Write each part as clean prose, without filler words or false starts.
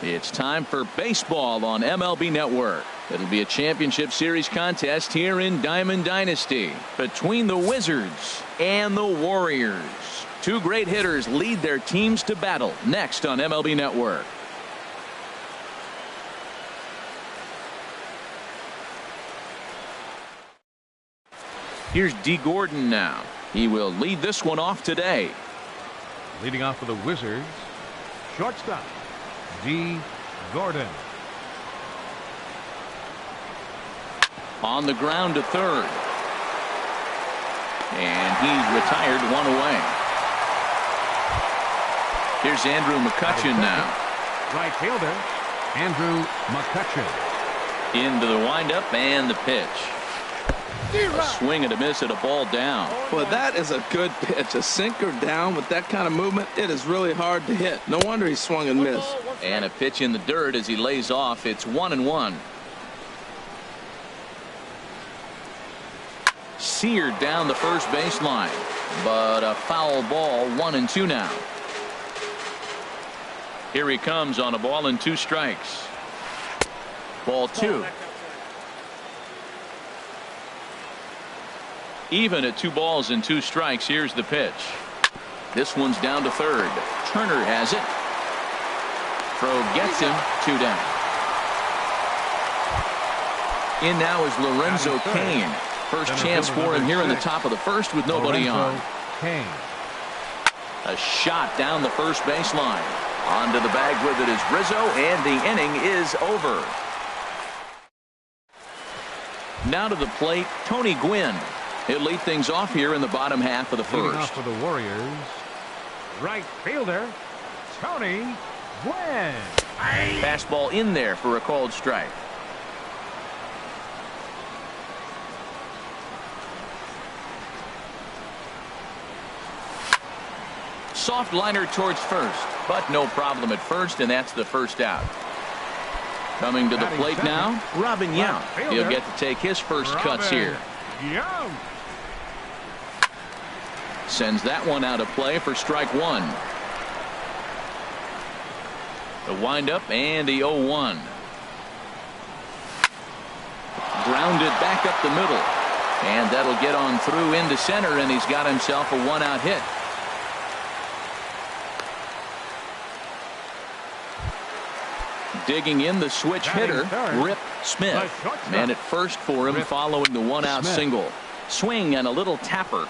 It's time for baseball on MLB Network. It'll be a championship series contest here in Diamond Dynasty between the Wizards and the Warriors. Two great hitters lead their teams to battle next on MLB Network. Here's D. Gordon now. He will lead this one off today. Leading off for the Wizards, shortstop, D. Gordon. On the ground to third. And he's retired, one away. Here's Andrew McCutchen now. Right fielder, Andrew McCutchen. Into the windup and the pitch. A swing and a miss at a ball down. Well, that is a good pitch. A sinker down with that kind of movement, it is really hard to hit. No wonder he swung and missed. And a pitch in the dirt as he lays off. It's 1-1. Seared down the first baseline, but a foul ball. 1-2 now. Here he comes on a ball and 2 strikes. Ball 2. Even at 2 balls and 2 strikes. Here's the pitch. This one's down to third. Turner has it. Throw gets him. 2 down. In now is Lorenzo Cain. First chance for him here in the top of the first with nobody on. A shot down the first baseline. Onto the bag with it is Rizzo, and the inning is over. Now to the plate, Tony Gwynn. He'll lead things off here in the bottom half of the first. Leading off for the Warriors, right fielder, Tony Gwynn. Fastball in there for a called strike. Soft liner towards first, but no problem at first, and that's the first out. Coming to the plate now, Robin Yount. He'll get to take his first cuts here. Sends that one out of play for strike 1. The windup and the 0-1. Grounded back up the middle. And that'll get on through into center, and he's got himself a 1-out hit. Digging in the switch hitter, Rip Smith. Man at first for him following the 1-out single. Swing and a little tapper.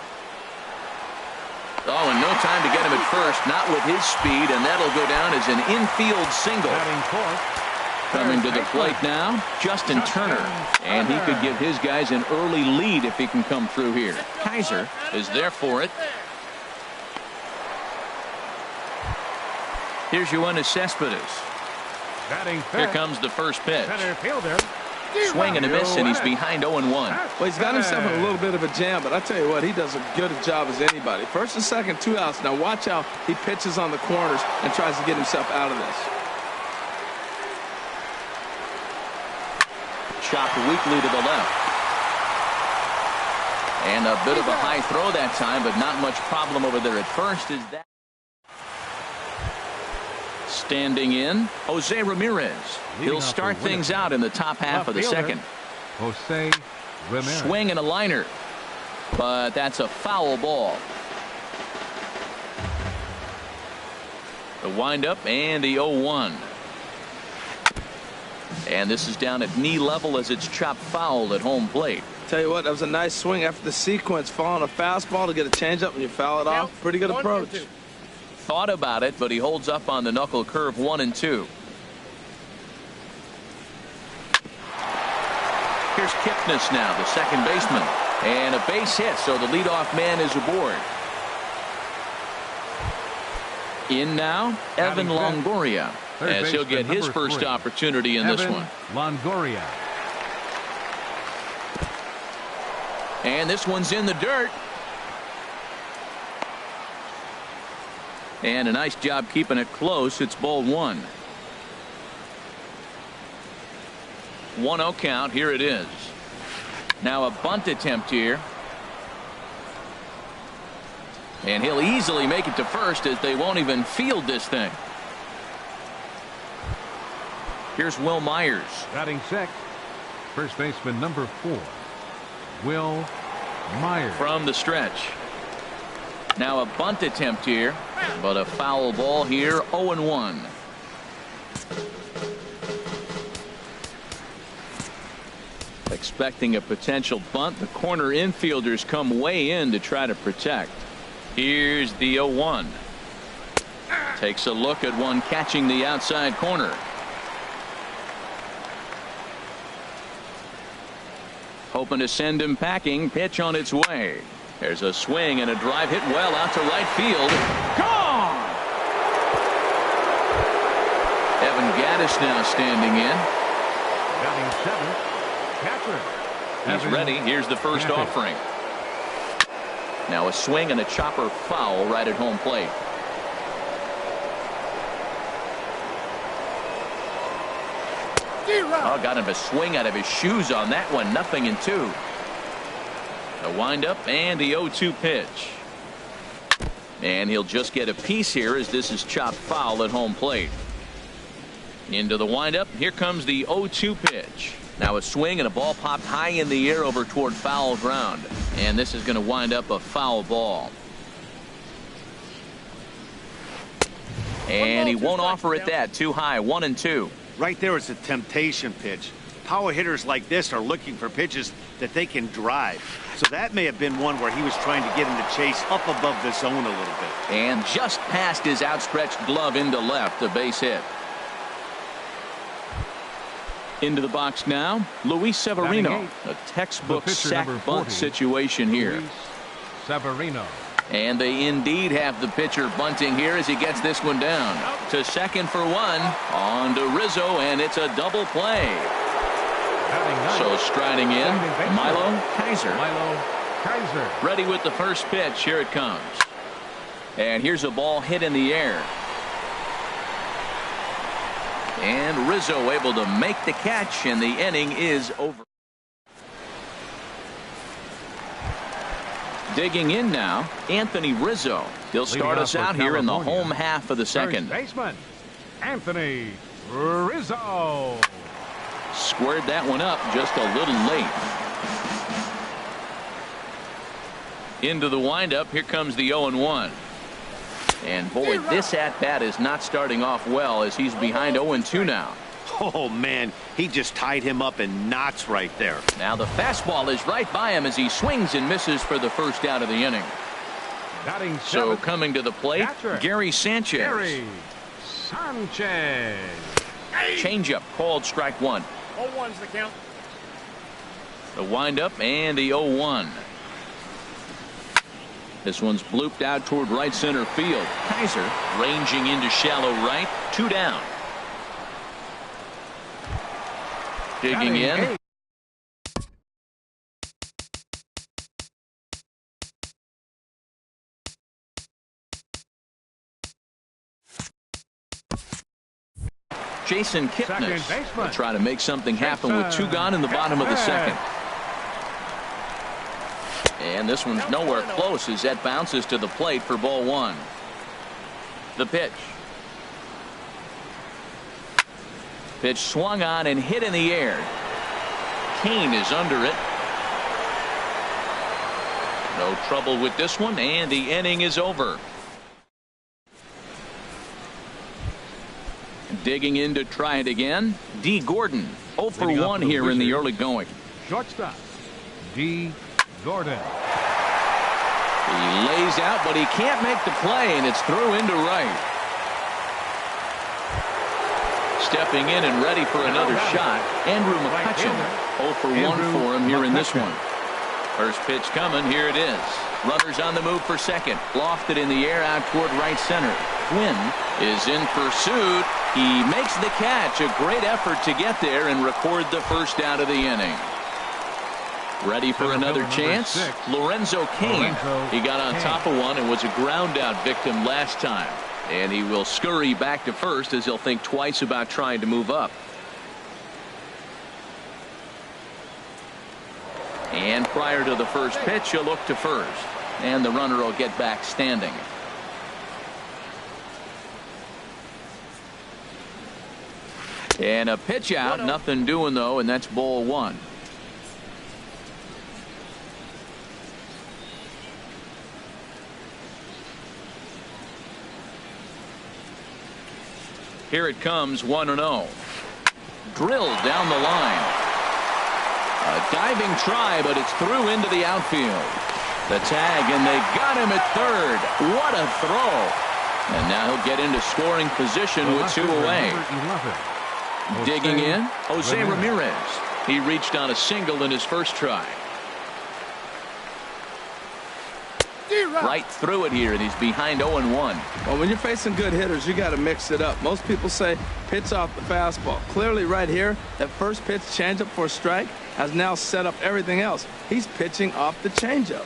Oh, and no time to get him at first, not with his speed, and that'll go down as an infield single. Coming to the plate now, Justin Turner, and he could give his guys an early lead if he can come through here. Kaiser is there for it. Here's Yoenis Cespedes. Here comes the first pitch. Swing and a miss, and he's behind 0-1. Well, he's got himself in a little bit of a jam, but I tell you what, he does as good a job as anybody. First and second, 2 outs. Now watch how he pitches on the corners and tries to get himself out of this. Chopped weakly to the left. And a bit of a high throw that time, but not much problem over there at first. Is that standing in, Jose Ramirez. He'll start things out in the top half of the second. Jose Ramirez. Swing and a liner, but that's a foul ball. The windup and the 0-1. And this is down at knee level as it's chopped foul at home plate. Tell you what, that was a nice swing after the sequence. Following a fastball to get a changeup and you foul it off. Pretty good approach. Thought about it, but he holds up on the knuckle curve. 1-2. Here's Kipnis now, the second baseman, and a base hit, so the leadoff man is aboard. In now, Evan Longoria, as he'll get his first opportunity in this one. Longoria. And this one's in the dirt. And a nice job keeping it close. It's ball 1. 1-0 count. Here it is. Now a bunt attempt here. And he'll easily make it to first as they won't even field this thing. Here's Will Myers. Batting sixth, first baseman number 4, Will Myers. From the stretch. Now a bunt attempt here, but a foul ball here, 0-1. Expecting a potential bunt, the corner infielders come way in to try to protect. Here's the 0-1. Takes a look at one catching the outside corner. Hoping to send him packing. Pitch on its way. There's a swing and a drive hit well out to right field. Gone! Evan Gaddis now standing in. Batting seventh, catcher. He's ready. Here's the first offering. Now a swing and a chopper foul right at home plate. Oh, got him a swing out of his shoes on that one. 0-2. A windup and the 0-2 pitch. And he'll just get a piece here as this is chopped foul at home plate. Into the windup. Here comes the 0-2 pitch. Now a swing and a ball popped high in the air over toward foul ground. And this is going to wind up a foul ball. And he won't offer it that. Too high. 1-2. Right there is a temptation pitch. Power hitters like this are looking for pitches that they can drive. So that may have been one where he was trying to get him to chase up above the zone a little bit. And just past his outstretched glove into left, a base hit. Into the box now, Luis Severino. A textbook sack bunt situation here. Luis Severino. And they indeed have the pitcher bunting here as he gets this one down. To second for one. On to Rizzo, and it's a double play. So striding in, Milo Kaiser. Ready with the first pitch. Here it comes. And here's a ball hit in the air. And Rizzo able to make the catch, and the inning is over. Digging in now, Anthony Rizzo. He'll start us out here in the home half of the second. First baseman, Anthony Rizzo. Squared that one up just a little late. Into the windup. Here comes the 0-1. And boy, this at-bat is not starting off well as he's behind 0-2 now. Oh, man, he just tied him up in knots right there. Now the fastball is right by him as he swings and misses for the first out of the inning. So coming to the plate, catcher, Gary Sanchez. Gary Sanchez. Changeup called strike one. 0-1's the count. The windup and the 0-1. This one's blooped out toward right center field. Kaiser ranging into shallow right. 2 down. Digging in. Jason Kipnis will try to make something happen with 2 gone in the bottom of the second. And this one's nowhere close as that bounces to the plate for ball 1. The pitch. Pitch swung on and hit in the air. Kane is under it. No trouble with this one, and the inning is over. Digging in to try it again, D. Gordon. 0 for 1 here in the early going. Shortstop, D. Gordon. He lays out, but he can't make the play, and it's through into right. Stepping in and ready for another shot, Andrew McCutchen. 0 for 1 for him here in this one. First pitch coming. Here it is. Runners on the move for second. Lofted in the air out toward right center. Quinn is in pursuit. He makes the catch. A great effort to get there and record the first out of the inning. Ready for another chance. Lorenzo Cain. He got on top of one and was a ground out victim last time. And he will scurry back to first as he'll think twice about trying to move up. And prior to the first pitch, he'll look to first. And the runner will get back standing. And a pitch out, nothing doing though, and that's ball one. Here it comes, 1-0. Drilled down the line. A diving try, but it's through into the outfield. The tag, and they got him at third. What a throw. And now he'll get into scoring position with two away. Digging in, Jose Ramirez. He reached on a single in his first try. Right through it here, and he's behind 0-1. Well, when you're facing good hitters, you got to mix it up. Most people say pitch off the fastball. Clearly right here, that first pitch changeup for a strike has now set up everything else. He's pitching off the changeup.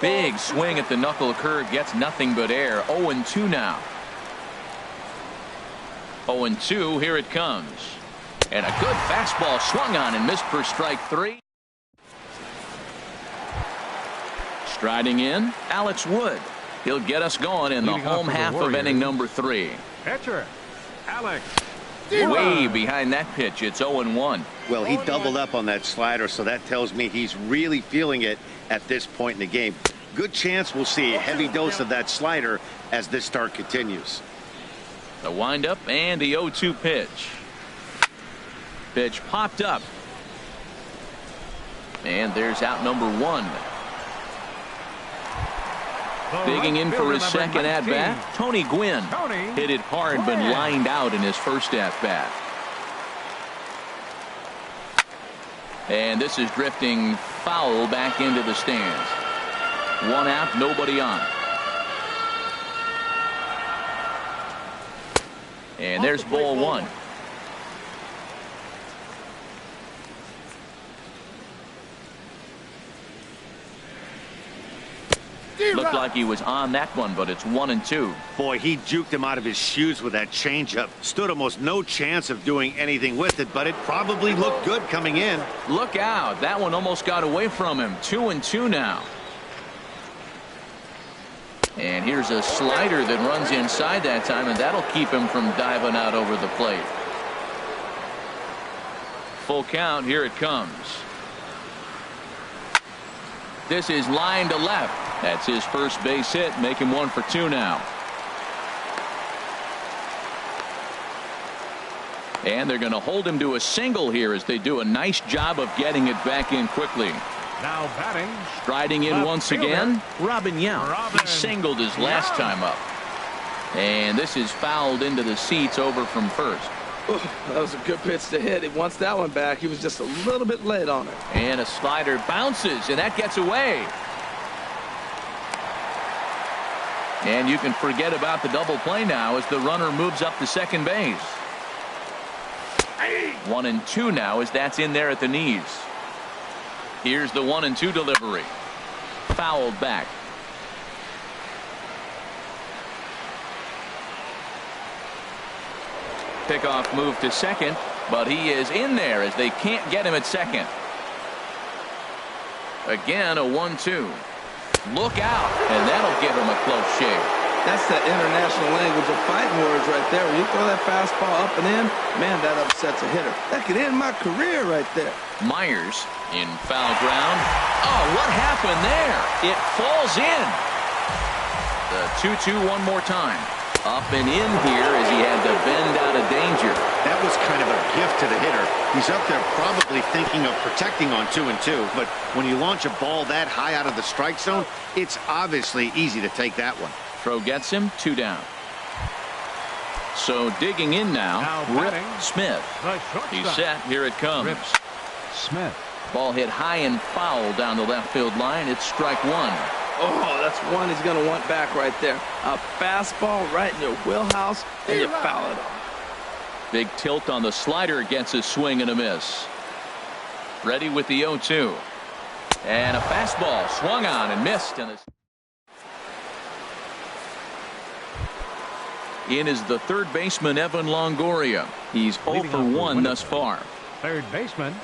Big swing at the knuckle curve, gets nothing but air. 0-2 now. 0-2, here it comes. And a good fastball swung on and missed for strike three. Striding in, Alex Wood. He'll get us going in the home half of inning number 3. Pitcher, Alex. Way behind that pitch. It's 0-1. Well, he doubled up on that slider, so that tells me he's really feeling it at this point in the game. Good chance we'll see a heavy dose of that slider as this start continues. The windup and the 0-2 pitch. Pitch popped up. And there's out number 1. Digging in for his second at-bat, Tony Gwynn. Hit it hard but lined out in his first at-bat. And this is drifting foul back into the stands. 1 out, nobody on. And there's ball 1. Looked like he was on that one, but it's 1-2. Boy, he juked him out of his shoes with that changeup. Stood almost no chance of doing anything with it, but it probably looked good coming in. Look out. That one almost got away from him. 2-2 now. And here's a slider that runs inside that time, and that'll keep him from diving out over the plate. Full count. Here it comes. This is line to left. That's his first base hit, make him 1 for 2 now. And they're going to hold him to a single here as they do a nice job of getting it back in quickly. Now batting. Striding in once again, Robin Yount. He singled his last time up. And this is fouled into the seats over from first. Ooh, that was a good pitch to hit. He wants that one back. He was just a little bit late on it. And a slider bounces, and that gets away. And you can forget about the double play now as the runner moves up to second base. 1-2 now as that's in there at the knees. Here's the 1-2 delivery. Fouled back. Pickoff move to second, but he is in there as they can't get him at second. Again, a 1-2. Look out, and that'll give him a close shave. That's the international language of fighting words right there. When you throw that fastball up and in, man, that upsets a hitter. That could end my career right there. Myers in foul ground. Oh, what happened there? It falls in. The 2-2 one more time. Up and in here as he had to bend out of danger. That was kind of a gift to the hitter. He's up there probably thinking of protecting on 2-2, but when you launch a ball that high out of the strike zone, it's obviously easy to take that one. Throw gets him, 2 down. So digging in now Rip Smith. He's set. Here it comes. Rip Smith. Ball hit high and foul down the left field line. It's strike 1. Oh, that's one he's going to want back right there. A fastball right in your wheelhouse, and you foul it off. Big tilt on the slider against a swing and a miss. Ready with the 0-2. And a fastball swung on and missed. And in is the third baseman, Evan Longoria. He's 0 for 1 thus far. Third baseman,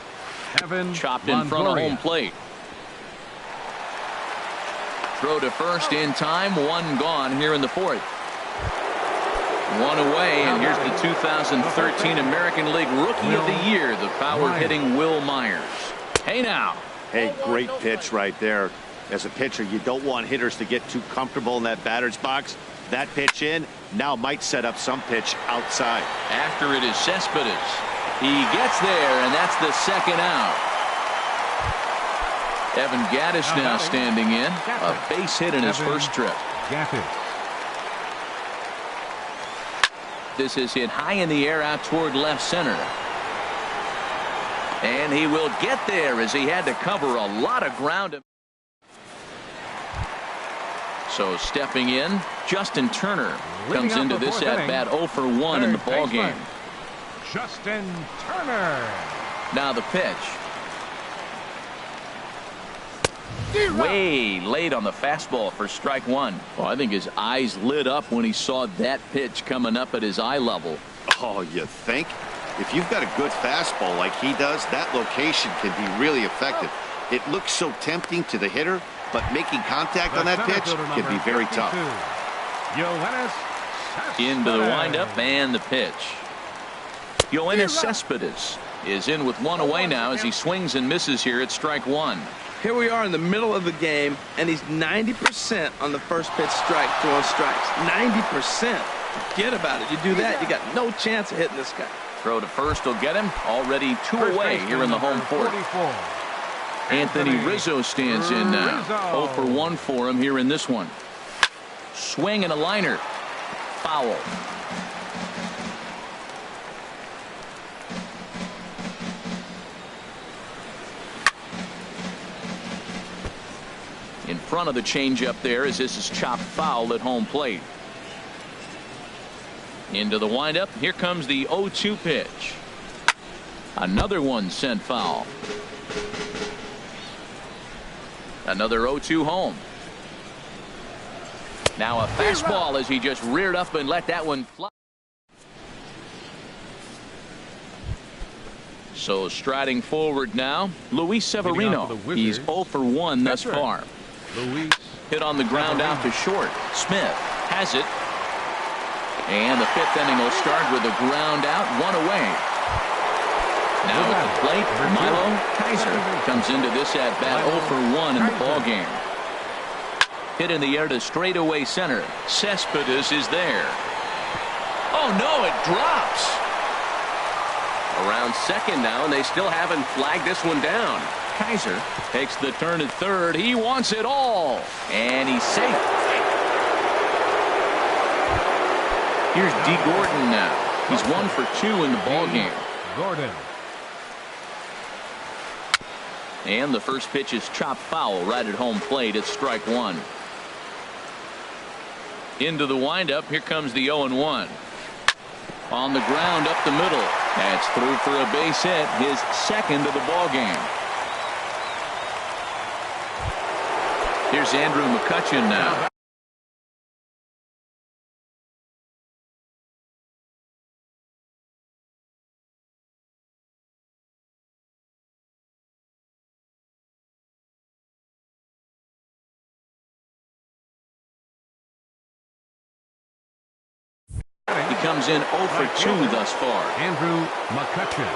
Evan chopped in front of home plate. Throw to first in time, 1 gone here in the 4th. One away, and here's the 2013 American League Rookie of the Year, the power-hitting Will Myers. Hey now. Hey, great pitch right there. As a pitcher, you don't want hitters to get too comfortable in that batter's box. That pitch in now might set up some pitch outside. After it is Cespedes. He gets there, and that's the second out. Evan Gattis now standing in. A base hit in his first trip. This is hit high in the air out toward left center. And he will get there as he had to cover a lot of ground. So stepping in, Justin Turner comes into this at-bat 0 for 1 in the ball game. Justin Turner. Now the pitch. Way late on the fastball for strike one. Well, I think his eyes lit up when he saw that pitch coming up at his eye level. Oh, you think? If you've got a good fastball like he does, that location can be really effective. It looks so tempting to the hitter, but making contact on that pitch can be very tough. Into the windup and the pitch. Yoenis Cespedes is in with one away now as he swings and misses here at strike one. Here we are in the middle of the game, and he's 90% on the first pitch strike, throwing strikes. 90%. Forget about it. You do that, you got no chance of hitting this guy. Throw to first will get him. Already two away here in the home fourth. Anthony Rizzo stands in now. 0 for 1 for him here in this one. Swing and a liner. Foul. In front of the changeup there as this is chopped foul at home plate. Into the windup. Here comes the 0-2 pitch. Another one sent foul. Another 0-2 home. Now a fastball as he just reared up and let that one fly. So striding forward now, Luis Severino. He's 0 for 1 thus far. Hit on the ground out to short. Smith has it. And the fifth inning will start with a ground out, one away. Now at the plate, Milo Kaiser comes into this at bat 0 for 1 in the ball game. Hit in the air to straightaway center. Cespedes is there. Oh no, it drops. Around second now, and they still haven't flagged this one down. Kaiser takes the turn at third. He wants it all, and he's safe. Here's D. Gordon now. He's 1 for 2 in the ball game. Gordon. And the first pitch is chopped foul right at home plate. It's strike one. Into the windup. Here comes the 0-1. On the ground up the middle. That's through for a base hit. His second of the ball game. Here's Andrew McCutchen now. He comes in 0 for 2 thus far. Andrew McCutchen.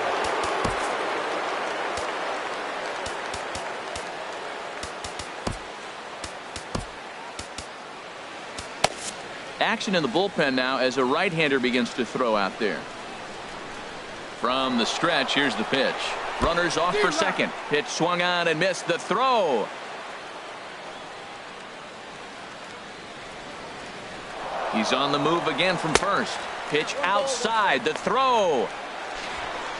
Action in the bullpen now as a right-hander begins to throw out there. From the stretch, here's the pitch. Runners off for second. Pitch swung on and missed. The throw. He's on the move again from first. Pitch outside. The throw.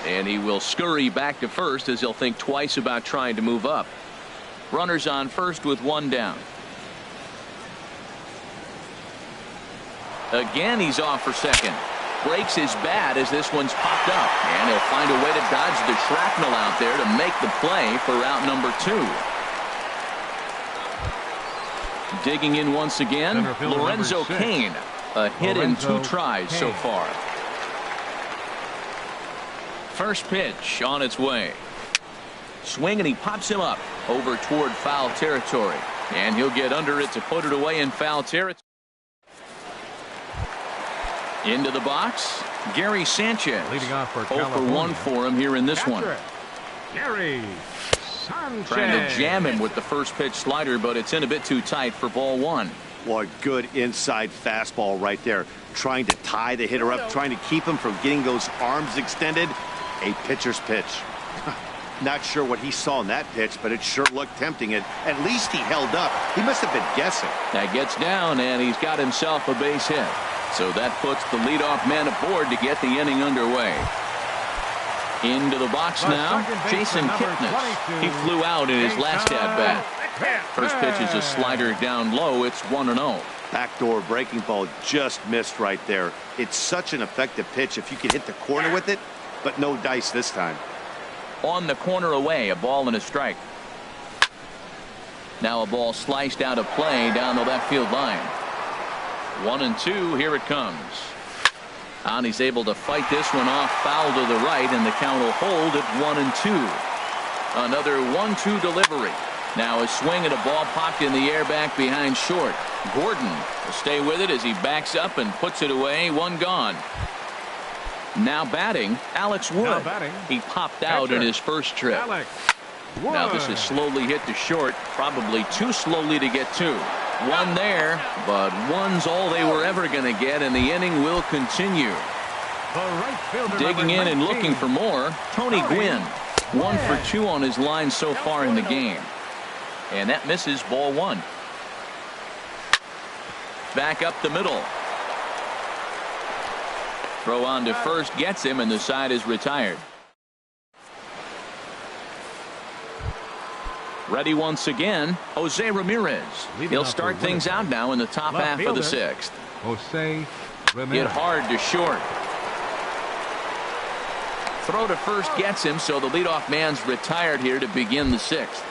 And he will scurry back to first as he'll think twice about trying to move up. Runners on first with one down. Again, he's off for second. Breaks his bat as this one's popped up. And he'll find a way to dodge the shrapnel out there to make the play for out number 2. Digging in once again, Lorenzo Cain. A hit in 2 tries so far. First pitch on its way. Swing and he pops him up over toward foul territory. And he'll get under it to put it away in foul territory. Into the box, Gary Sanchez. Leading off for 0 for 1 for him here in this one. Gary Sanchez. Trying to jam him with the first pitch slider, but it's in a bit too tight for ball one. Boy, good inside fastball right there. Trying to tie the hitter up, trying to keep him from getting those arms extended. A pitcher's pitch. Not sure what he saw in that pitch, but it sure looked tempting. And at least he held up. He must have been guessing. That gets down, and he's got himself a base hit. So that puts the leadoff man aboard to get the inning underway. Into the box now, Jason Kipnis. He flew out in his last at-bat. First pitch is a slider down low. It's 1-0. Backdoor breaking ball just missed right there. It's such an effective pitch if you can hit the corner with it, but no dice this time. On the corner away, a ball and a strike. Now a ball sliced out of play down the left field line. 1-2, here it comes. And he's able to fight this one off, foul to the right, and the count will hold at 1-2. Another 1-2 delivery. Now a swing at a ball popped in the air back behind short. Gordon will stay with it as he backs up and puts it away. One gone. Now batting, Alex Wood. He popped out in his first trip. Now this is slowly hit to short, probably too slowly to get two. One there, but one's all they were ever going to get, and the inning will continue. Digging in and looking for more, Tony Gwynn. 1 for 2 on his line so far in the game. And that misses, ball one. Back up the middle. Throw on to first gets him, and the side is retired. Ready once again, Jose Ramirez. He'll start things out now in the top half of the sixth. Jose Ramirez. Hit hard to short. Throw to first gets him, so the leadoff man's retired here to begin the sixth.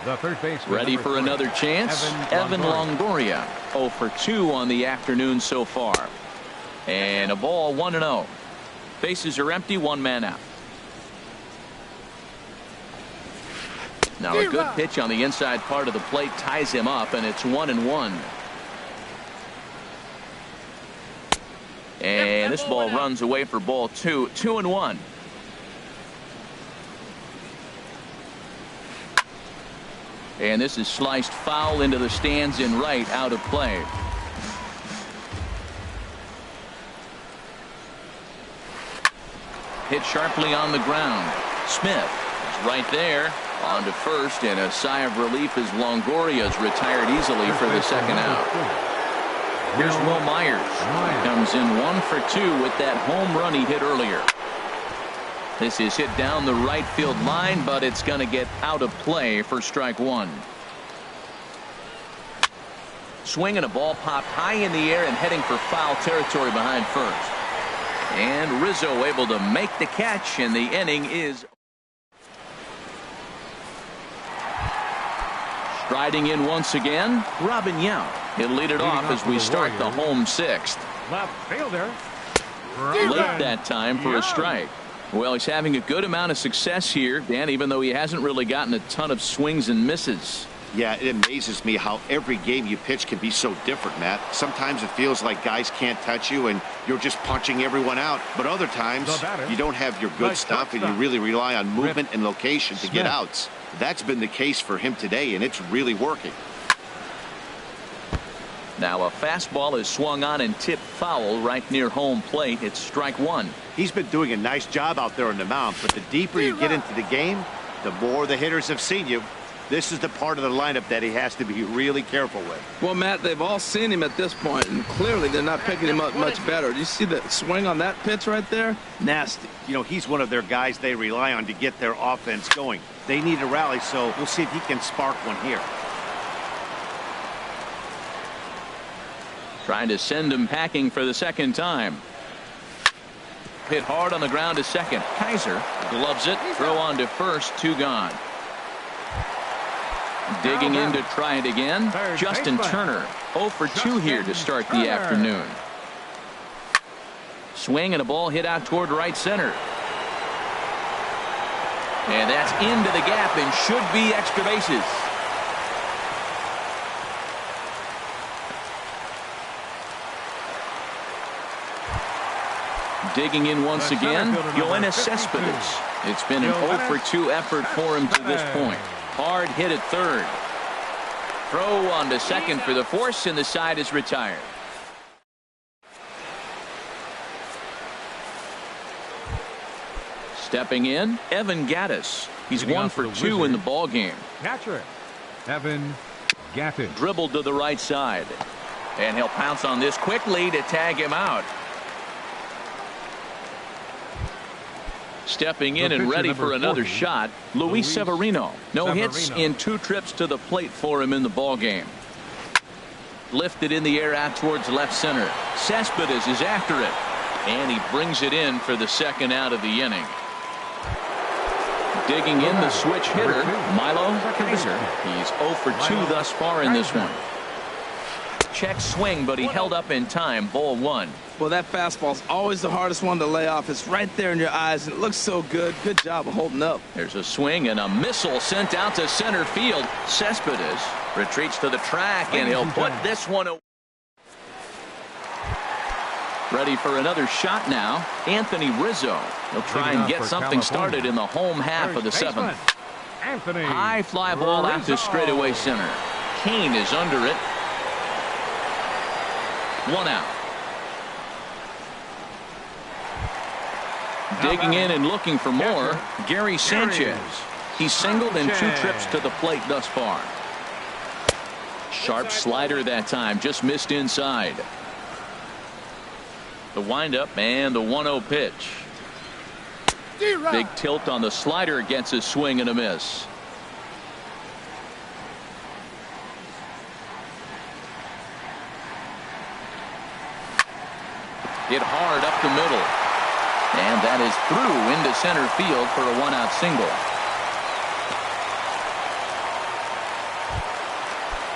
The third baseman. Ready for another chance? Evan Longoria. 0 for 2 on the afternoon so far. And a ball, 1-0. Bases are empty, one man out. Now a good pitch on the inside part of the plate ties him up, and it's 1-1. And this ball runs away for ball two. 2-1. And this is sliced foul into the stands in right, out of play. Hit sharply on the ground. Smith is right there. On to first, and a sigh of relief as Longoria's retired easily for the second out. Here's Will Myers. Comes in 1 for 2 with that home run he hit earlier. This is hit down the right field line, but it's going to get out of play for strike one. Swinging, a ball popped high in the air and heading for foul territory behind first. And Rizzo able to make the catch, and the inning is. Striding in once again, Robin Yount. He'll lead it off as we start the home sixth. Left fielder. Late that time for a strike. Well, he's having a good amount of success here, Dan, even though he hasn't really gotten a ton of swings and misses. Yeah, it amazes me how every game you pitch can be so different, Matt. Sometimes it feels like guys can't touch you and you're just punching everyone out. But other times you don't have your good stuff and you really rely on movement and location to get outs. That's been the case for him today, and it's really working. Now a fastball is swung on and tipped foul right near home plate. It's strike one. He's been doing a nice job out there on the mound, but the deeper you get into the game, the more the hitters have seen you. This is the part of the lineup that he has to be really careful with. Well, Matt, they've all seen him at this point, and clearly they're not picking him up much better. Do you see the swing on that pitch right there? Nasty. You know, he's one of their guys they rely on to get their offense going. They need a rally, so we'll see if he can spark one here. Trying to send him packing for the second time. Hit hard on the ground to second. Kaiser gloves it. Throw on to first. 2 gone. Digging in to try it again. Justin Turner. 0 for 2 here to start the afternoon. Swing and a ball hit out toward right center. And that's into the gap and should be extra bases. Digging in once again, Yoenis Cespedes. It's been an 0 for 2 effort for him to this point. Hard hit at third. Throw on to second for the force, and the side is retired. Stepping in, Evan Gattis. He's 1 for 2 in the ball game. Catcher, Evan Gattis. Dribbled to the right side. And he'll pounce on this quickly to tag him out. Stepping in and ready for another shot, Luis Severino. No hits in 2 trips to the plate for him in the ball game. Lifted in the air out towards left center. Cespedes is after it. And he brings it in for the second out of the inning. Digging in the switch hitter, Milo Kaiser. He's 0 for 2 thus far in this one. Check swing, but he held up in time. Ball 1. Well, that fastball's always the hardest one to lay off. It's right there in your eyes, and it looks so good. Good job of holding up. There's a swing and a missile sent out to center field. Cespedes retreats to the track, and he'll put this one away. Ready for another shot now, Anthony Rizzo. He'll try and get something started in the home half of the 7th. High fly ball out to straightaway center. Kane is under it. 1 out. Digging in and looking for more, Gary Sanchez. He's singled in 2 trips to the plate thus far. Sharp slider that time, just missed inside. The windup and the 1-0 pitch. Big tilt on the slider, gets a swing and a miss. Hit hard up the middle. And that is through into center field for a 1-out single.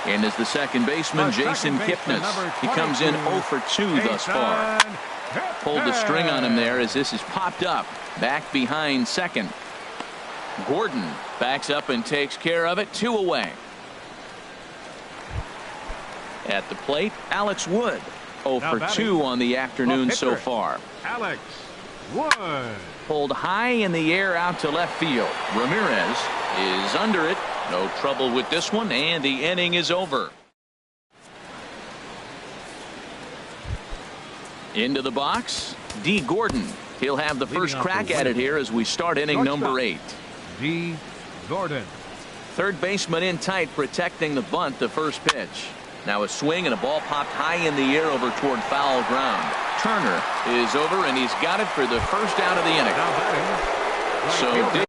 And as the second baseman, Jason Kipnis. He comes in 0 for 2 thus far. Pulled the string on him there as this is popped up. Back behind second. Gordon backs up and takes care of it. 2 away. At the plate, Alex Wood. 0 for 2 on the afternoon so far. Alex Wood. Pulled high in the air out to left field. Ramirez is under it. No trouble with this one, and the inning is over. Into the box, D. Gordon. He'll have the first crack at it here as we start inning number 8. D. Gordon. Third baseman in tight, protecting the bunt, the first pitch. Now a swing and a ball popped high in the air over toward foul ground. Turner is over, and he's got it for the first out of the inning. So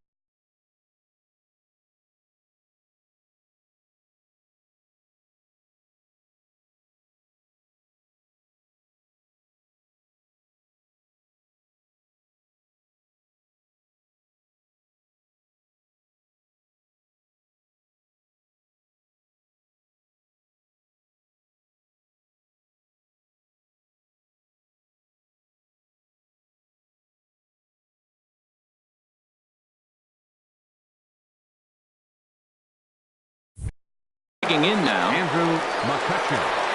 in now, Andrew McCutcheon.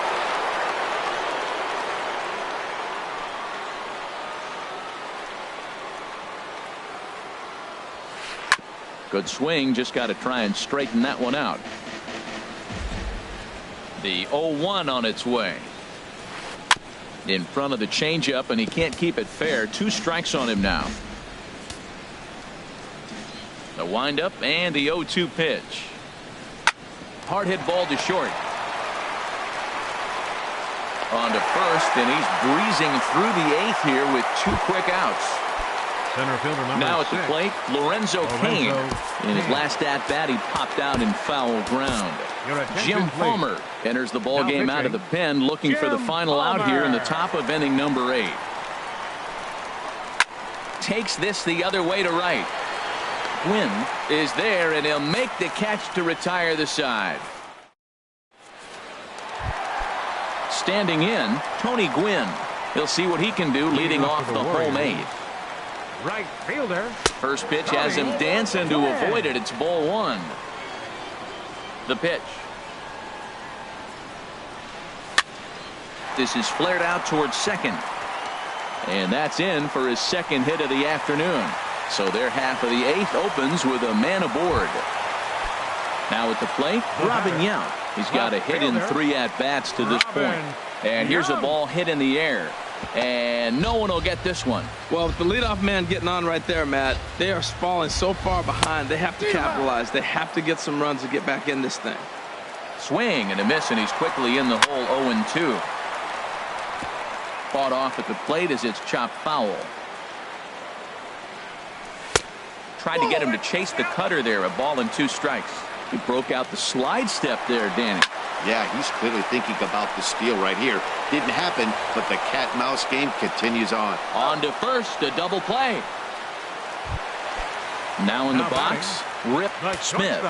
good swing, just got to try and straighten that one out. The 0-1 on its way. In front of the changeup, and he can't keep it fair. 2 strikes on him now. The windup and the 0-2 pitch. Hard hit ball to short. On to first, and he's breezing through the 8th here with 2 quick outs. Center fielder number now at 6. the plate, Lorenzo Cain. In his last at bat, he popped out in foul ground. Jim Palmer enters the ball game out of the pen, looking for the final out here in the top of inning number 8. Takes this the other way to right. Gwynn is there, and he'll make the catch to retire the side. Standing in, Tony Gwynn. He'll see what he can do leading off the home 8th. Right fielder. First pitch has him dancing to avoid it. It's ball 1. The pitch. This is flared out towards second. And that's in for his second hit of the afternoon. So their half of the eighth opens with a man aboard. Now at the plate, Robin Yount. He's got a hit in 3 at-bats to this point. And here's a ball hit in the air. And no one will get this one. Well, with the leadoff man getting on right there, Matt, they are falling so far behind. They have to capitalize. They have to get some runs to get back in this thing. Swing and a miss, and he's quickly in the hole 0-2. Fought off at the plate as it's chopped foul. Tried to get him to chase the cutter there. A ball and 2 strikes. He broke out the slide step there, Danny. Yeah, he's clearly thinking about the steal right here. Didn't happen, but the cat-mouse game continues on. On to first, a double play. Now in the box, Rip Smith.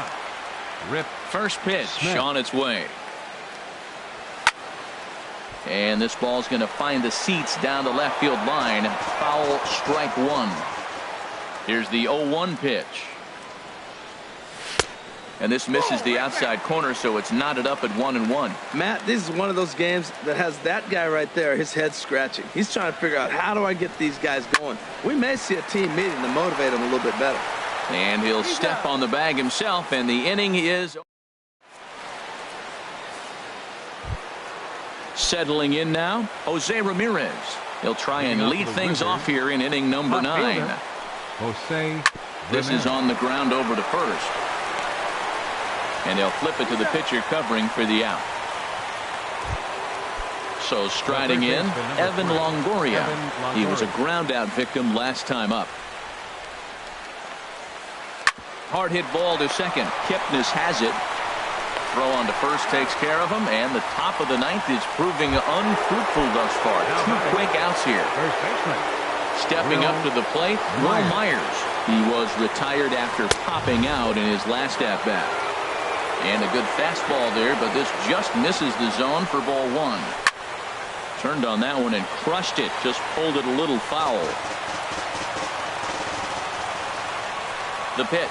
Rip First pitch Smith on its way. And this ball's going to find the seats down the left field line. Foul, strike 1. Here's the 0-1 pitch. And this misses the outside corner, so it's knotted up at 1-1. Matt, this is one of those games that has that guy right there, his head scratching. He's trying to figure out, how do I get these guys going? We may see a team meeting to motivate them a little bit better. And he'll step on the bag himself, and the inning is settling in now. Jose Ramirez. He'll try and lead things off here in inning number 9. Jose This is on the ground over to first. And they'll flip it to the pitcher covering for the out. So striding in, Evan Longoria. He was a ground out victim last time up. Hard hit ball to second. Kipnis has it. Throw on to first takes care of him, and the top of the 9th is proving unfruitful thus far. 2 quick outs here. Stepping up to the plate, Will Myers. He was retired after popping out in his last at-bat. And a good fastball there, but this just misses the zone for ball 1. Turned on that one and crushed it. Just pulled it a little foul. The pitch.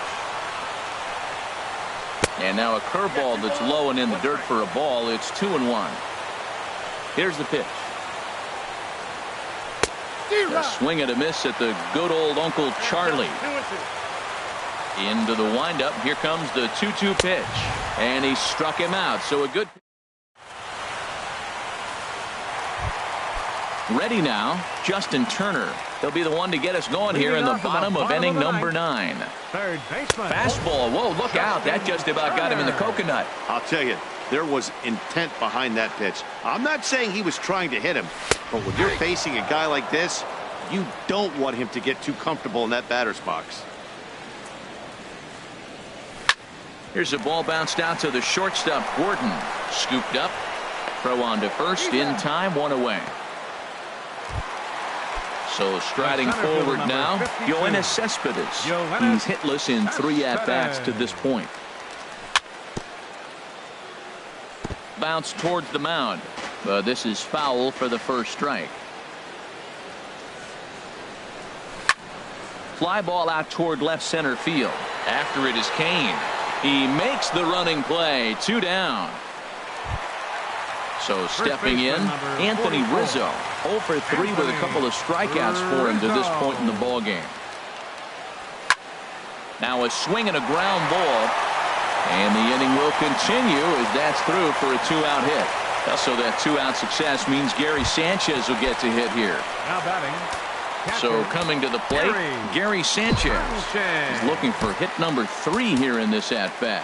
And now a curveball that's low and in the dirt for a ball. It's 2-1. Here's the pitch. A swing and a miss at the good old Uncle Charlie. Into the windup. Here comes the 2-2 pitch. And he struck him out. So a good. Ready now, Justin Turner. He'll be the one to get us going here in the bottom of inning number 9. Third baseman. Fastball. Whoa, look out. That just about got him in the coconut. I'll tell you, there was intent behind that pitch. I'm not saying he was trying to hit him, but when you're facing a guy like this, you don't want him to get too comfortable in that batter's box. Here's a ball bounced out to the shortstop, Gordon. Scooped up. Throw on to first in time, 1 away. So striding forward now, Yoenis Cespedes. He's hitless in 3 at-bats to this point. Bounce towards the mound, but this is foul for the first strike. Fly ball out toward left center field. After it is Kane. He makes the running play. 2 down. So stepping in, Anthony Rizzo. 0 for 3 with a couple of strikeouts for him to this point in the ballgame. Now a swing and a ground ball. And the inning will continue as that's through for a 2-out hit. Also, that 2-out success means Gary Sanchez will get to hit here. Now batting. So coming to the plate, Gary Sanchez is looking for hit number 3 here in this at-bat.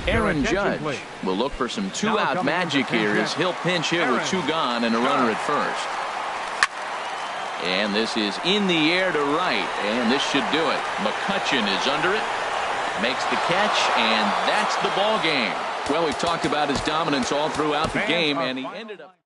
Aaron Judge will look for some 2-out magic here as he'll pinch hit with 2 gone and a runner at first. And this is in the air to right, and this should do it. McCutcheon is under it, makes the catch, and that's the ball game. Well, we've talked about his dominance all throughout the game, and he ended up